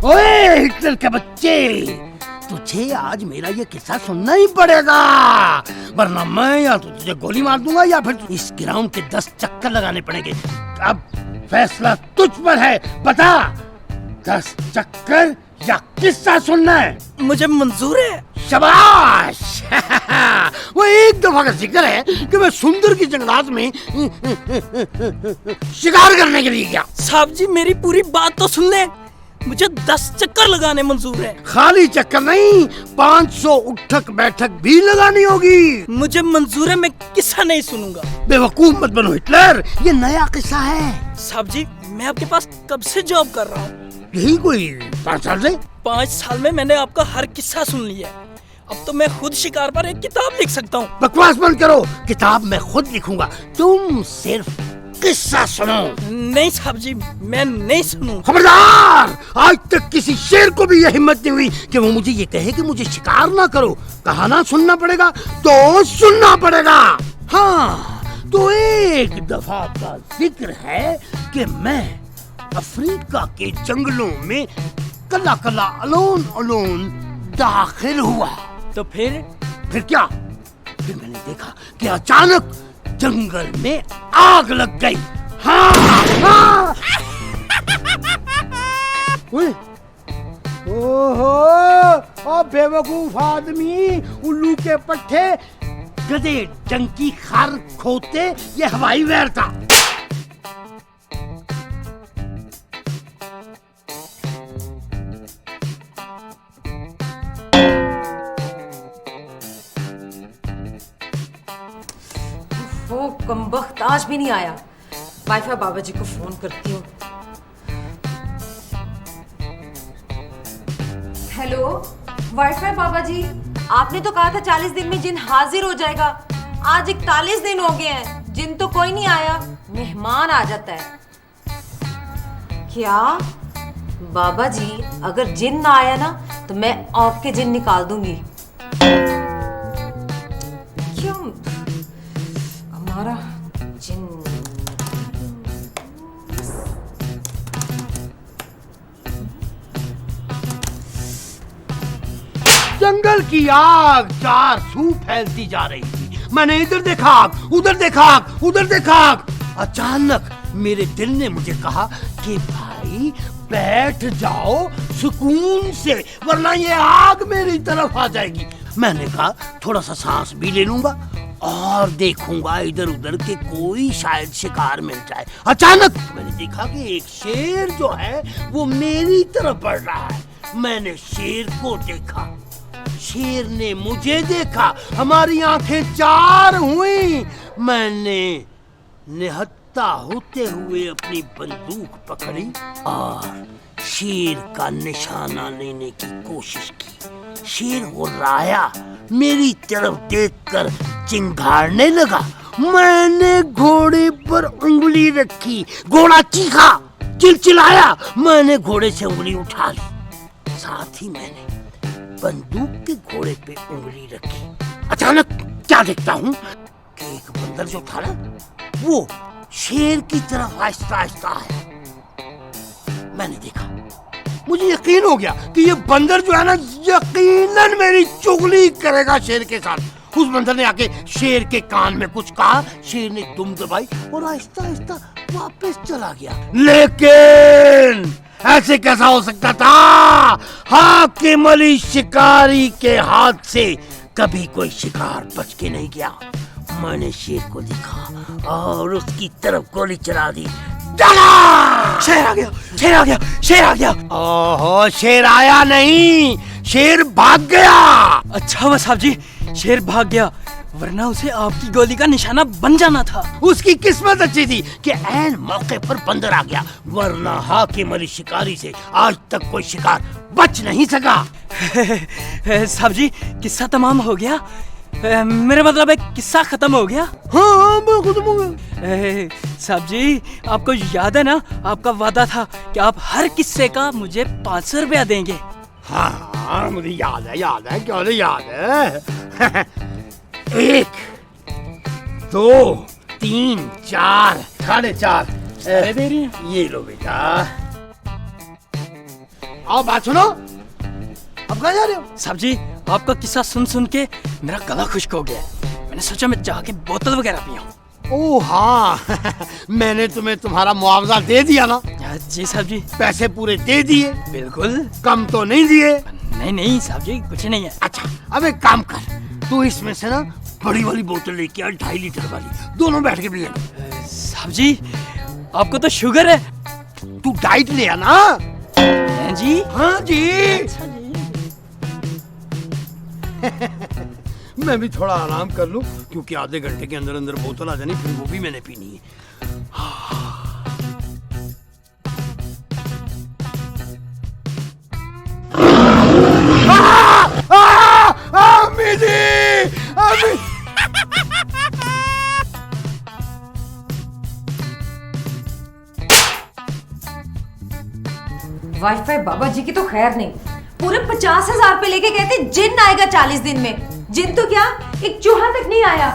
ओए हिटलर के बच्चे, तुझे आज मेरा ये किस्सा सुनना ही पड़ेगा, वरना मैं या तो तुझे गोली मार दूंगा या फिर इस ग्राउंड के 10 चक्कर लगाने पड़ेंगे। अब फैसला तुझ पर है, बता 10 चक्कर या किस्सा सुनना है? मुझे मंजूर है। शाबाश वो एक दफा का जिक्र है कि मैं सुंदर की जंगलात में शिकार करने के लिए गया। साहब जी मेरी पूरी बात तो सुन ले, मुझे 10 चक्कर लगाने मंजूर है। खाली चक्कर नहीं, 500 उठक बैठक भी लगानी होगी। मुझे मंजूर है, मैं किस्सा नहीं सुनूंगा। बेवकूफ मत बनो हिटलर, ये नया किस्सा है। साहब जी मैं आपके पास कब से जॉब कर रहा हूँ? यही कोई 5 साल से। 5 साल में मैंने आपका हर किस्सा सुन लिया है। अब तो मैं खुद शिकार पर एक किताब लिख सकता हूँ। बकवास बंद करो, किताब मैं खुद लिखूंगा, तुम सिर्फ किस्सा सुनो। नहीं साहब जी मैं नहीं सुनूंगा। खबरदार, आज तक किसी शेर को भी यह हिम्मत नहीं हुई कि वो मुझे ये कहे कि मुझे शिकार ना करो। कहाना सुनना पड़ेगा तो सुनना पड़ेगा। हाँ तो एक दफा का जिक्र है कि मैं अफ्रीका के जंगलों में कला कला अलोन अलोन दाखिल हुआ। तो फिर क्या? फिर मैंने देखा कि अचानक जंगल में आग लग गई। हाँ, हाँ। ओहो, ओ बेवकूफ आदमी, उल्लू के पट्टे, गधे डंकी खार खोते, ये हवाई वैर था। वो कमबख्त आज भी नहीं आया। वाईफाई बाबा जी को फोन करती हूँ। हेलो वाईफाई बाबा जी, आपने तो कहा था 40 दिन में जिन हाजिर हो जाएगा। आज 41 दिन हो गए हैं, जिन तो कोई नहीं आया। मेहमान आ जाता है क्या? बाबा जी अगर जिन ना आया ना तो मैं आपके जिन निकाल दूंगी। क्यों हमारा जिन? जंगल की आग चार सू फैलती जा रही थी। मैंने इधर देखा आग, उधर देखा आग, उधर देखा आग। अचानक मेरे दिल ने मुझे कहा कि भाई बैठ जाओ सुकून से, वरना ये आग मेरी तरफ आ जाएगी। मैंने कहा थोड़ा सा सांस भी ले लूंगा और देखूंगा इधर उधर के कोई शायद शिकार मिल जाए। अचानक मैंने देखा कि एक शेर जो है वो मेरी तरफ बढ़ रहा है। मैंने शेर को देखा, शेर ने मुझे देखा, हमारी आंखें चार हुई। मैंने निहत्था होते हुए अपनी बंदूक पकड़ी और शेर का निशाना लेने की कोशिश की। शेर गुर्राया, मेरी तरफ देखकर चिंघाड़ने लगा। मैंने घोड़े पर उंगली रखी, घोड़ा चीखा, चिल्चिलाया। मैंने घोड़े से उंगली उठा ली, साथ ही मैंने बंदूक के घोड़े पे उंगली रखी। अचानक क्या देखता हूँ कि एक बंदर जो था ना वो शेर की तरफ आहिस्ता आहिस्ता आया। मैंने देखा, मुझे यकीन हो गया कि ये बंदर जो है ना यकीनन मेरी चुगली करेगा शेर के साथ। उस बंदर ने आके शेर के कान में कुछ कहा, शेर ने दुम दबाई और आहिस्ता आहिस्ता वापस चला गया। लेकिन ऐसे कैसा हो सकता था? हाकिम अली शिकारी के हाथ से कभी कोई शिकार बच के नहीं गया। मैंने शेर को देखा और उसकी तरफ गोली चला दी। शेर आ गया, शेर आ गया, शेर आ गया। ओहो, शेर आया नहीं, शेर भाग गया। अच्छा हुआ साहब जी शेर भाग गया, वरना उसे आपकी गोली का निशाना बन जाना था। उसकी किस्मत अच्छी थी कि ऐन मौके पर बंदर आ गया, वरना हाकिम अली शिकारी से आज तक कोई शिकार बच नहीं सका। साहब जी किस्सा तमाम हो गया? मेरा मतलब है किस्सा खत्म हो गया? हाँ खत्म हो गया। साहब जी आपको याद है ना, आपका वादा था कि आप हर किस्से का मुझे 500 रुपया देंगे। हाँ मुझे याद है, क्यों नहीं याद है। 1 2 3 4 4.5 दे रही हैं? ये लो बेटा। आओ बात सुनो। अब कहाँ जा रहे हो? साहब जी आपका किस्सा सुन सुन के मेरा गला खुश्क हो गया। मैंने सोचा मैं जाके बोतल वगैरह पियूं। ओ हाँ मैंने तुम्हें तुम्हारा मुआवजा दे दिया ना? जी साहब जी। पैसे पूरे दे दिए? बिल्कुल। कम तो नहीं दिए? नहीं नहीं साहब जी कुछ नहीं है। अच्छा अब एक काम कर, तू इसमें से ना बड़ी वाली बोतल लेके आ, 2.5 लीटर वाली, दोनों बैठ के पिएंगे। साहब जी आपको तो शुगर है। तू डाइट ले आना। हैं जी? हाँ जी। मैं भी थोड़ा आराम कर लूं क्योंकि आधे घंटे के अंदर अंदर बोतल आ जानी, फिर वो भी मैंने पीनी है। वाईफाई बाबा जी की तो खैर नहीं, पूरे 50,000 पे लेके गए थे, जिन आएगा 40 दिन में। जिन तो क्या, एक चूहा तक नहीं आया।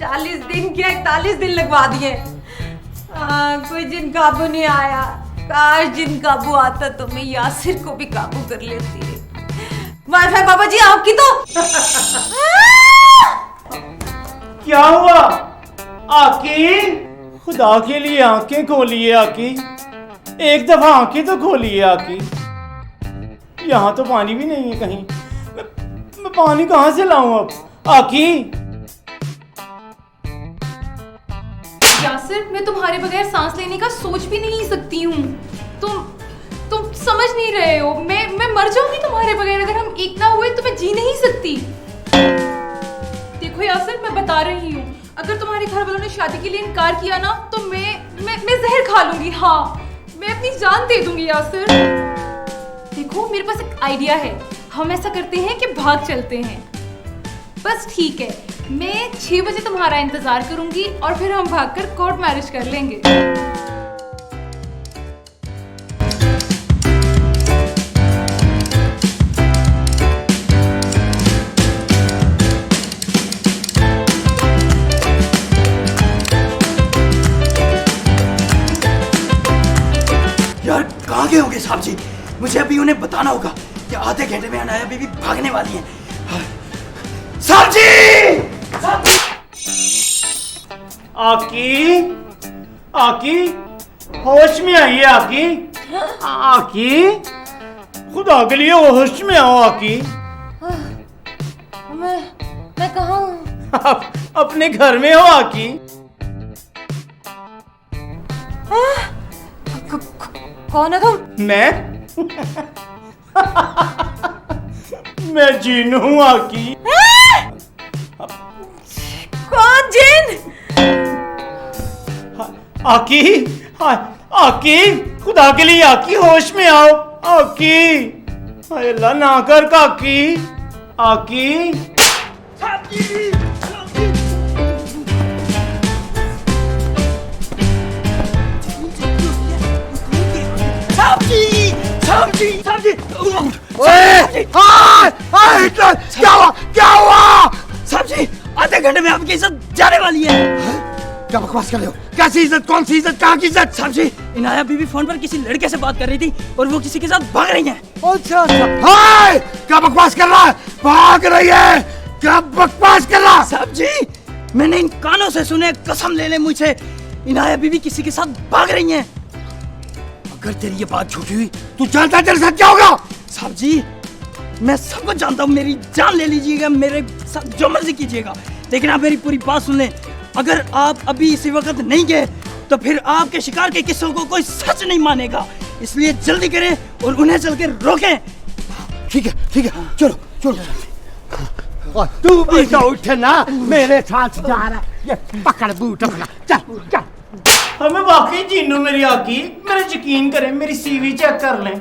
40 दिन क्या 41 दिन लगवा दिए। कोई जिन काबू नहीं आया। काश जिन काबू आता तो मैं यासिर को भी काबू कर लेती। वाईफाई बाबा जी आपकी तो क्या हुआ आकी? खुदा के लिए आंखें खोलिए आकी, एक दफा आंखें तो खोलिए आकी। यहाँ तो पानी भी नहीं है कहीं, मैं पानी कहाँ से लाऊं अब आकी? यासिर मैं तुम्हारे बगैर सांस लेने का सोच भी नहीं सकती हूँ। तुम समझ नहीं रहे हो, मैं मर जाऊंगी तुम्हारे बगैर। अगर हम एक ना हुए तो मैं जी नहीं सकती। देखो यासिर मैं बता रही हूँ, अगर तुम्हारे घर वालों ने शादी के लिए इनकार किया ना तो मैं जहर खा लूंगी। हाँ मैं अपनी जान दे दूंगी यासिर। देखो मेरे पास एक आइडिया है, हम ऐसा करते हैं कि भाग चलते हैं। बस ठीक है, मैं 6 बजे तुम्हारा इंतजार करूंगी और फिर हम भागकर कोर्ट मैरिज कर लेंगे। यार कहाँ गए होंगे साहब जी? मुझे अभी उन्हें बताना होगा कि आधे घंटे में अनाया बीबी भागने वाली है। साहब जी! आकी आकी होश में आइए आकी। आकी खुदा के लिए होश में आओ आकी। मैं कहाँ हूँ? आप अपने घर में हो आकी। कौन है तुम? मैं जिन हूँ आकी। कौन जिन? आकी आकी खुदा के लिए आकी होश में आओ आकी। हाय अल्लाह ना कर काकी। आकी क्या हुआ? क्या हुआ? साहब जी आधे घंटे में आपकी इज्जत जाने वाली है। क्या बकवास कर रहे हो? कैसी इज्जत? कौन सी इज्जत? कहाँ की इज्जत? साहब जी इनाया बीबी फोन पर किसी लड़के से बात कर रही थी और वो किसी के साथ भाग रही है। अच्छा हाय क्या बकवास कर रहा है? भाग रही है? क्या बकवास कर रहा? साहब जी मैंने इन कानों से सुने, कसम ले ले मुझे, इनाया बीबी किसी के साथ भाग रही हैं। अगर तेरी ये बात झूठी हुई तू जानता है तेरे साथ क्या होगा? साहब जी मैं सब कुछ जानता हूँ, मेरी जान ले लीजिएगा, मेरे साथ जो मर्जी कीजिएगा, लेकिन आप मेरी पूरी बात सुन लें। अगर आप अभी इसी वक्त नहीं गए तो फिर आपके शिकार के किस्सों को कोई सच नहीं मानेगा, इसलिए जल्दी करें और उन्हें चल के रोकें। ठीक है चलो चलो। तू भी तो उठ ना, मेरे साथ जा रहा है। ये पकड़ बूट अपना, चल चल। हमें वाकई जीनू मेरी आकी, मेरा यकीन करें, मेरी सीवी चेक कर लें।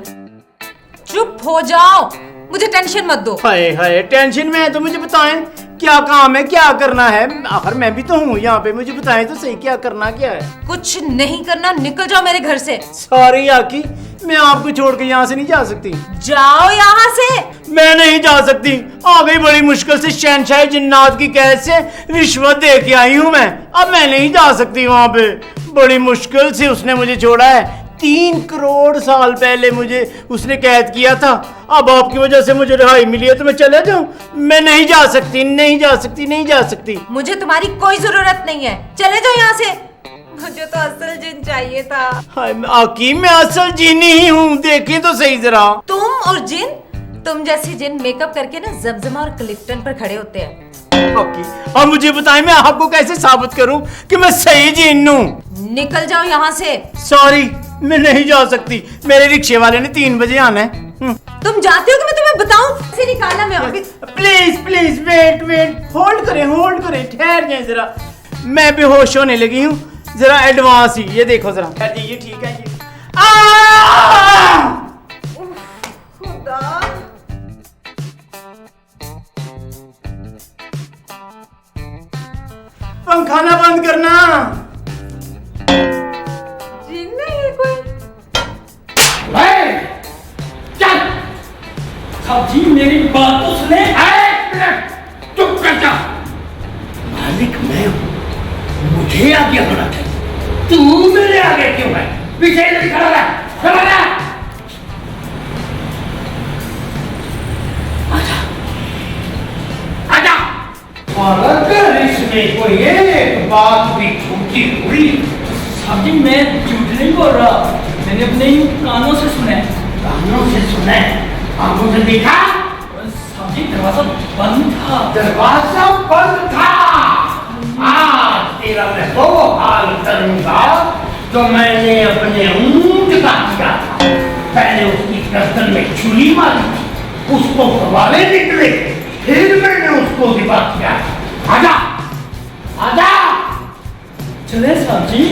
चुप हो जाओ, मुझे टेंशन मत दो। हाय हाय टेंशन में है तो मुझे बताएं क्या काम है, क्या करना है? आखिर मैं भी तो हूँ यहाँ पे, मुझे बताएं तो सही क्या करना क्या है। कुछ नहीं करना, निकल जाओ मेरे घर से। सॉरी आकी, मैं आपको छोड़ के यहाँ से नहीं जा सकती। जाओ यहाँ से। मैं नहीं जा सकती, आ गई बड़ी मुश्किल से शहनशाह जिन्नात की कैद से रिश्वत दे के आई हूँ मैं। अब मैं नहीं जा सकती वहाँ पे, बड़ी मुश्किल से उसने मुझे छोड़ा है। 3 करोड़ साल पहले मुझे उसने कैद किया था। अब आपकी वजह से मुझे रिहाई मिली है तो मैं चले जाऊं? मैं नहीं जा सकती, नहीं जा सकती, नहीं जा सकती। मुझे तुम्हारी कोई जरूरत नहीं है, चले जाओ यहाँ से। मुझे तो असल जिन चाहिए था। हाय आकी, मैं असल जिनी ही हूँ, देखें तो सही जरा। तुम और जिन, तुम जैसे जिन मेकअप करके ना जमजमा और क्लिफ्टन पर खड़े होते हैं। आकी, अब मुझे बताएं मैं आपको कैसे साबित करूं कि मैं सही जिन हूँ? निकल जाओ यहाँ से। सॉरी, मैं नहीं जा सकती, मेरे रिक्शे वाले ने 3 बजे आना है। तुम जाते हो कि मैं तुम्हें बताऊं? कैसे निकालना मैं अभी? Please please wait wait, hold करें, ठहर जाए जरा। मैं बेहोश होने लगी हूँ, जरा एडवांस ही ये देखो जरा। ये ठीक है ये। खुदा, पंखा ना बंद करना। जिन नहीं है कोई। चल सब्जी, मेरी बात तो सुने। चुप कर जा। मालिक मैं हूँ, मुझे आगे होना चाहिए। तू मेरे आगे क्यों है? पीछे नहीं खड़ा रहा, खड़ा रहा। आजा, आजा। और अगर इसमें कोई एक बात भी झूठी हुई, सब्जी, मैं झूठ नहीं बोल रहा, मैंने अपने कानों से सुना है। कानों से सुना है, आंखों से देखा? सब्जी, दरवाजा बंद था। दरवाजा बंद था। आज तेरा मैं वो हाल करूंगा जो मैंने अपने ऊंट का किया था। पहले उसकी गर्दन में छुरी मारी थी, उसको हवाले निकले, फिर मैंने उसको दिबा किया। आजा, आजा। चले सब्जी।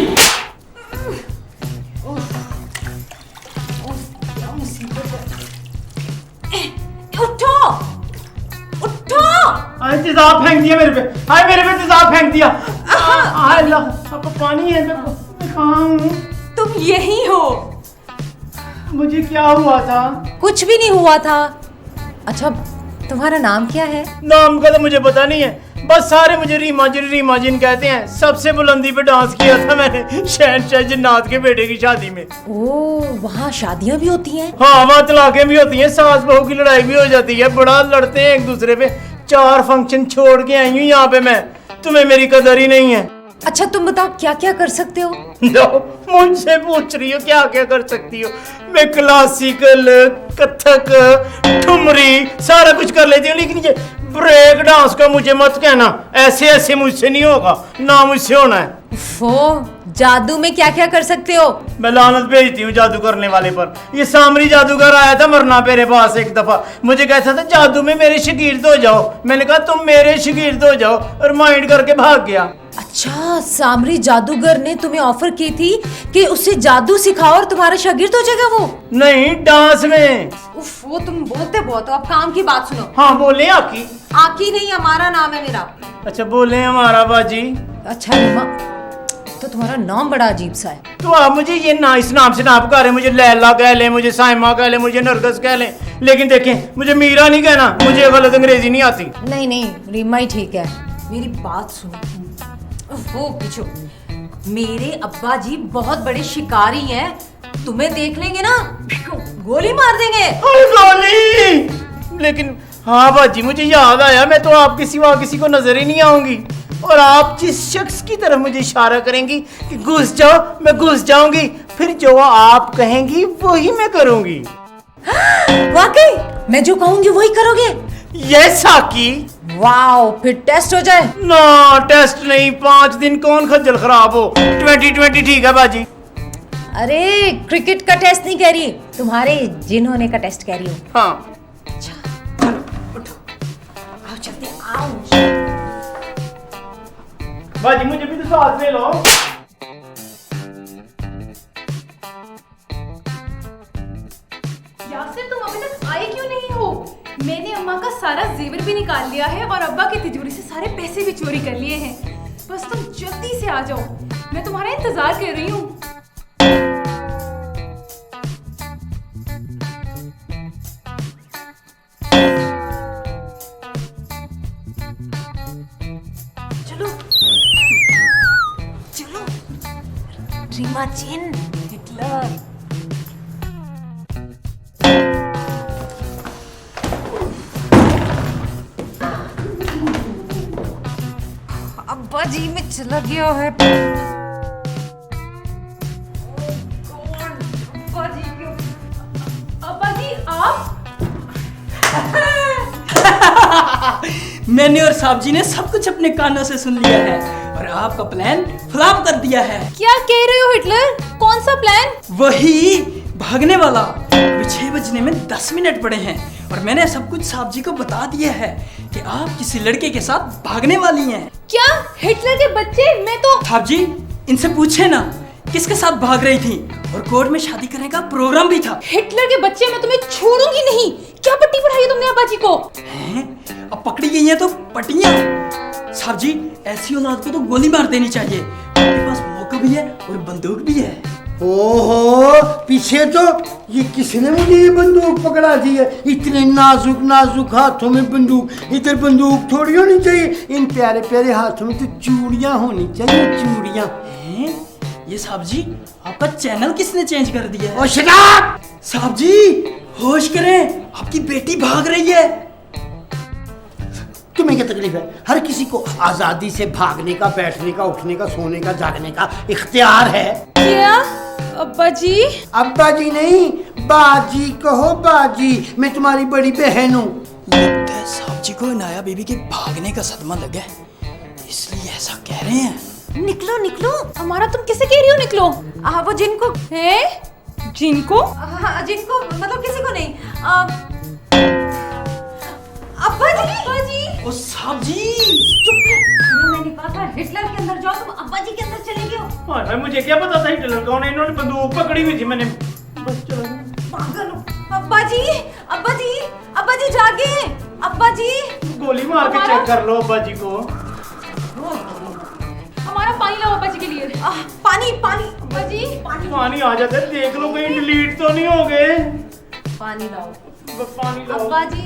उठो, उठो। हाय तेजाब फेंक दिया मेरे पे, हाय मेरे पे तेजाब फेंक दिया। हाय अल्लाह, आपको पानी है? मैं कहाँ हूँ? तुम यही हो। मुझे क्या हुआ था? कुछ भी नहीं हुआ था। अच्छा, तुम्हारा नाम क्या है? नाम का तो मुझे पता नहीं है, बस सारे मुझे रीमा जिन कहते हैं। सबसे बुलंदी पे डांस किया था मैंने शहनशाह जिन्नात के बेटे की शादी में। ओह, वहाँ शादियाँ भी होती हैं? हाँ, वहाँ तलाकें भी होती हैं, सास बहू की लड़ाई भी हो जाती है, बड़ा लड़ते हैं एक दूसरे पे। 4 फंक्शन छोड़ के आई हूँ यहाँ पे मैं, तुम्हें मेरी कदर ही नहीं है। अच्छा, तुम बताओ क्या क्या कर सकते हो? मुझसे पूछ रही हो क्या क्या कर सकती हो? मैं क्लासिकल, कथक, ठुमरी सारा कुछ कर लेती हूँ, लेकिन ये ब्रेक डांस का मुझे मत कहना। ऐसे ऐसे मुझसे नहीं होगा, ना मुझसे होना है। वो जादू में क्या क्या कर सकते हो? मैं लानत भेजती हूँ जादू करने वाले पर। ये सामरी जादूगर आया था मरना मेरे पास एक दफा, मुझे कहता था जादू में मेरे शागिर्द हो जाओ। मैंने कहा तुम मेरे शागिर्द हो जाओ, और माइंड करके भाग गया। अच्छा, सामरी जादूगर ने तुम्हें ऑफर की थी कि उससे जादू सिखाओ और तुम्हारा शागिर्द हो जाएगा वो? नहीं, डांस में। उफ, वो तुम बोलते बहुत हो। अब काम की बात सुनो। हाँ बोले आकी। आकी नहीं, हमारा नाम है मेरा। अच्छा बोले हमारा बाजी। अच्छा रीमा, तो तुम्हारा नाम बड़ा अजीब सा है। तो आप मुझे ये ना इस नाम से ना पुकारे, मुझे लैला कह लें, मुझे साइमा कह लें, मुझे नरगस कह लें, लेकिन देखें मुझे मीरा नहीं कहना, मुझे गलत अंग्रेजी नहीं आती। नहीं नहीं, रीमा ही ठीक है। मेरी बात सुनो। वो पीछो, मेरे अब्बा जी बहुत बड़े शिकारी हैं, तुम्हें देख लेंगे ना गोली मार देंगे। अरे गोली! लेकिन हाँ बाजी, मुझे याद आया, मैं तो आपके सिवा किसी को नजर ही नहीं आऊंगी, और आप जिस शख्स की तरफ मुझे इशारा करेंगी कि घुस जाओ, मैं घुस जाऊंगी, फिर जो आप कहेंगी वही मैं करूंगी। वाकई मैं जो कहूंगी वही करोगे? यस आकी। वाओ, फिर टेस्ट हो जाए? ना टेस्ट नहीं, 5 दिन कौन खज्जल खराब हो। 2020 ठीक है बाजी। अरे क्रिकेट का टेस्ट नहीं कह रही, तुम्हारे जिन होने का टेस्ट कह रही हूँ। हाँ अच्छा चलो उठो, आओ चलते हैं, आओ। बाजी मुझे भी तो साथ में लो। यासिर, तुम अभी तक आए क्यों नहीं हो? मैंने अम्मा का सारा जेवर भी निकाल लिया है और अब्बा की तिजोरी से सारे पैसे भी चोरी कर लिए हैं। बस तुम जल्दी से आ जाओ, मैं तुम्हारा इंतजार कर रही हूँ। चलो चलो, रीमा जिन, हिटलर। जी में चला गया है। अब्बा जी आप मैंने और साहब जी ने सब कुछ अपने कानों से सुन लिया है और आपका प्लान फ्लॉप कर दिया है। क्या कह रहे हो हिटलर? कौन सा प्लान? वही भागने वाला। अभी 6 बजने में 10 मिनट पड़े हैं और मैंने सब कुछ साहब जी को बता दिया है कि आप किसी लड़के के साथ भागने वाली हैं। क्या हिटलर के बच्चे? मैं तो साहब जी इनसे पूछे ना किसके साथ भाग रही थी और कोर्ट में शादी करने का प्रोग्राम भी था। हिटलर के बच्चे, मैं तुम्हें छोड़ूंगी नहीं। क्या पट्टी पढ़ाई है तुमने अब्बा जी को? हैं? अब पकड़ी गई हैं तो पटियां। साहब जी ऐसी औलाद को तो गोली मार देनी चाहिए। आपके पास मौका भी है और बंदूक भी है। ओहो, पीछे तो ये किसने मुझे ये बंदूक पकड़ा दी है? इतने नाजुक नाजुक हाथों में बंदूक, इधर बंदूक थोड़ी होनी चाहिए। इन प्यारे प्यारे हाथों में तो चूड़ियां होनी चाहिए, चूड़ियां। हैं? ये साहब जी आपका चैनल किसने चेंज कर दिया है? ओ शराब! साहब जी होश करें, आपकी बेटी भाग रही है। तुम्हें क्या तकलीफ है? हर किसी को आजादी से भागने का, बैठने का, उठने का, सोने का, जागने का इख्तियार है। क्या अब्बा जी? अब्बा जी नहीं, बाजी कहो, बाजी। मैं तुम्हारी बड़ी बहन हूँ। लगता है साहब जी को इनाया बीबी के भागने का सदमा लगा है, इसलिए ऐसा कह रहे हैं। निकलो निकलो। हमारा तुम किसे कह रही हो निकलो? वो जिनको है? जिनको? हाँ, जिनको मतलब किसी को नहीं। अब्बा जी। ओ साहब जी चुप रहो। मैंने कहा था हिटलर के अंदर जाओ, तुम अब्बा जी के अंदर चले गए हो। भाई मुझे क्या पता था हिटलर कौन है? इन्होंने बंदूक पकड़ी हुई थी, मैंने बस चला गया। पागल हो। अब्बा जी, अब्बा जी, अब्बा जी जागे। अब्बा जी, गोली मार के चेक कर लो अब्बा जी को। हमारा पानी लाओ अब्बा जी के लिए। पानी पानी। अब्बा जी पानी आ जाता है, देख लो कहीं डिलीट तो नहीं हो गए। पानी लाओ। पानी लाओ। अब्बा जी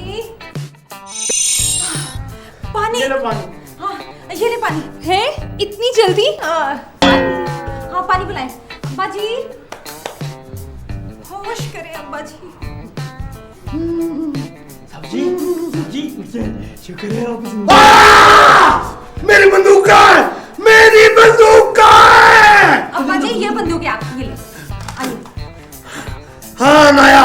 पानी। ये लो पानी। हाँ ये ले पानी। है? इतनी जल्दी? पानी। हाँ पानी बुलाएं। अब्बा जी होश करें अब्बा जी। साहब जी शुक्र है आप। मेरी बंदूक कहाँ है? मेरी बंदूक कहाँ है? अब्बा जी ये बंदूक है आपकी, ये ले आइए। हाँ नाया,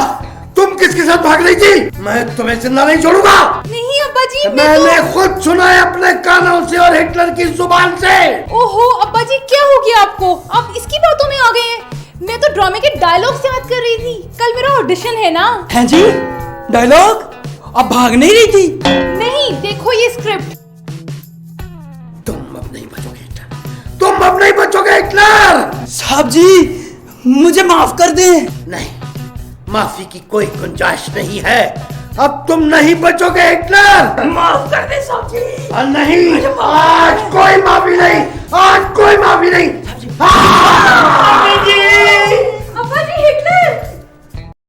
तुम किसके साथ भाग रही थी? मैं तुम्हें जिंदा नहीं छोड़ूंगा। नहीं अब्बा जी, मैंने खुद सुना है अपने कानों से और हिटलर की जुबान से। ओहो अब्बा जी क्या हो गया आपको? आप इसकी बातों में आ गए हैं। मैं तो ड्रामे के डायलॉग्स याद कर रही थी। कल मेरा ऑडिशन है ना। हैं जी? डायलॉग? आप भाग नहीं रही थी? नहीं, देखो ये स्क्रिप्ट। तुम अब नहीं बचोगे हिटलर, तुम अब नहीं बचोगे हिटलर। साहब जी मुझे माफ कर दें। नहीं, माफी की कोई गुंजाइश नहीं है। अब तुम नहीं बचोगे हिटलर। माफ कर दे साहब जी। नहीं, आज